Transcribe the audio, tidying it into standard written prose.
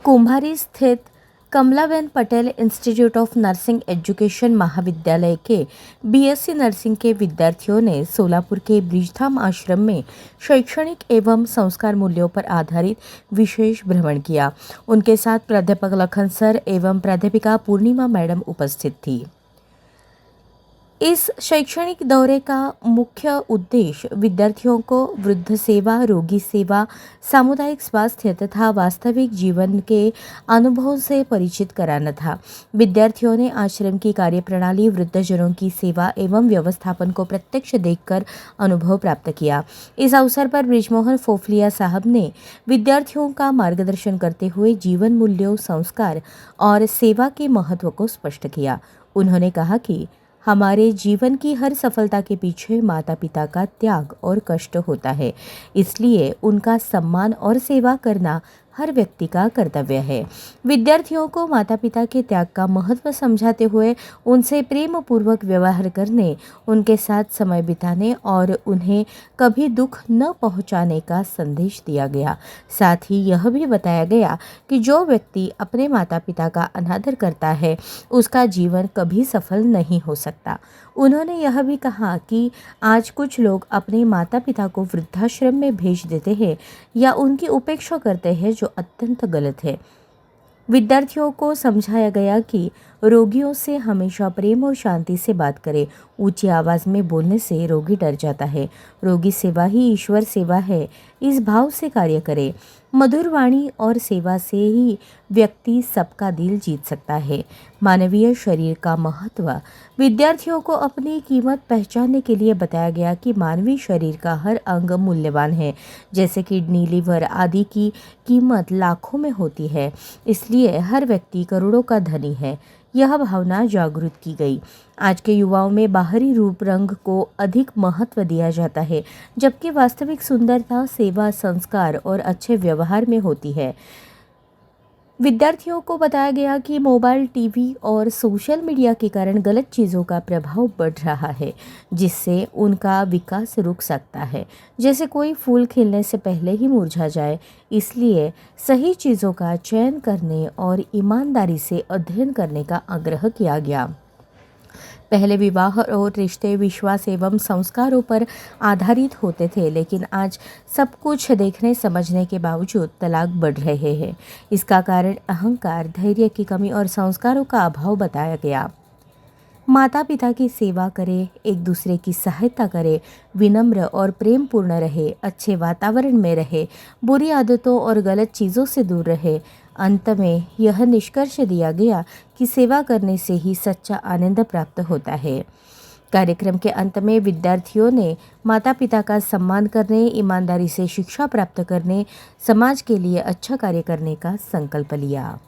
कुंभारी स्थित Kamlaben Patel institute of nursing education महाविद्यालय के बीएससी नर्सिंग के विद्यार्थियों ने सोलापुर के ब्रिजधाम आश्रम में शैक्षणिक एवं संस्कार मूल्यों पर आधारित विशेष भ्रमण किया। उनके साथ प्राध्यापक लखन सर एवं प्राध्यापिका पूर्णिमा मैडम उपस्थित थी। इस शैक्षणिक दौरे का मुख्य उद्देश्य विद्यार्थियों को वृद्ध सेवा, रोगी सेवा, सामुदायिक स्वास्थ्य तथा वास्तविक जीवन के अनुभवों से परिचित कराना था। विद्यार्थियों ने आश्रम की कार्यप्रणाली, वृद्धजनों की सेवा एवं व्यवस्थापन को प्रत्यक्ष देखकर अनुभव प्राप्त किया। इस अवसर पर बृजमोहन फोफलिया साहब ने विद्यार्थियों का मार्गदर्शन करते हुए जीवन मूल्यों, संस्कार और सेवा के महत्व को स्पष्ट किया। उन्होंने कहा कि हमारे जीवन की हर सफलता के पीछे माता पिता का त्याग और कष्ट होता है, इसलिए उनका सम्मान और सेवा करना हर व्यक्ति का कर्तव्य है। विद्यार्थियों को माता पिता के त्याग का महत्व समझाते हुए उनसे प्रेम पूर्वक व्यवहार करने, उनके साथ समय बिताने और उन्हें कभी दुख न पहुंचाने का संदेश दिया गया। साथ ही यह भी बताया गया कि जो व्यक्ति अपने माता पिता का अनादर करता है, उसका जीवन कभी सफल नहीं हो सकता। उन्होंने यह भी कहा कि आज कुछ लोग अपने माता पिता को वृद्धाश्रम में भेज देते हैं या उनकी उपेक्षा करते हैं, जो अत्यंत गलत है। विद्यार्थियों को समझाया गया कि रोगियों से हमेशा प्रेम और शांति से बात करें। ऊंची आवाज़ में बोलने से रोगी डर जाता है। रोगी सेवा ही ईश्वर सेवा है, इस भाव से कार्य करें। मधुर वाणी और सेवा से ही व्यक्ति सबका दिल जीत सकता है। मानवीय शरीर का महत्व। विद्यार्थियों को अपनी कीमत पहचानने के लिए बताया गया कि मानवीय शरीर का हर अंग मूल्यवान है, जैसे किडनी, लिवर आदि की कीमत लाखों में होती है, इसलिए हर व्यक्ति करोड़ों का धनी है। यह भावना जागृत की गई। आज के युवाओं में बाहरी रूप रंग को अधिक महत्व दिया जाता है, जबकि वास्तविक सुंदरता सेवा, संस्कार और अच्छे व्यवहार में होती है। विद्यार्थियों को बताया गया कि मोबाइल, टीवी और सोशल मीडिया के कारण गलत चीज़ों का प्रभाव बढ़ रहा है, जिससे उनका विकास रुक सकता है। जैसे कोई फूल खिलने से पहले ही मुरझा जाए, इसलिए सही चीज़ों का चयन करने और ईमानदारी से अध्ययन करने का आग्रह किया गया। पहले विवाह और रिश्ते विश्वास एवं संस्कारों पर आधारित होते थे, लेकिन आज सब कुछ देखने समझने के बावजूद तलाक बढ़ रहे हैं। इसका कारण अहंकार, धैर्य की कमी और संस्कारों का अभाव बताया गया। माता पिता की सेवा करें, एक दूसरे की सहायता करें, विनम्र और प्रेम पूर्ण रहे, अच्छे वातावरण में रहे, बुरी आदतों और गलत चीज़ों से दूर रहे। अंत में यह निष्कर्ष दिया गया कि सेवा करने से ही सच्चा आनंद प्राप्त होता है। कार्यक्रम के अंत में विद्यार्थियों ने माता पिता का सम्मान करने, ईमानदारी से शिक्षा प्राप्त करने, समाज के लिए अच्छा कार्य करने का संकल्प लिया।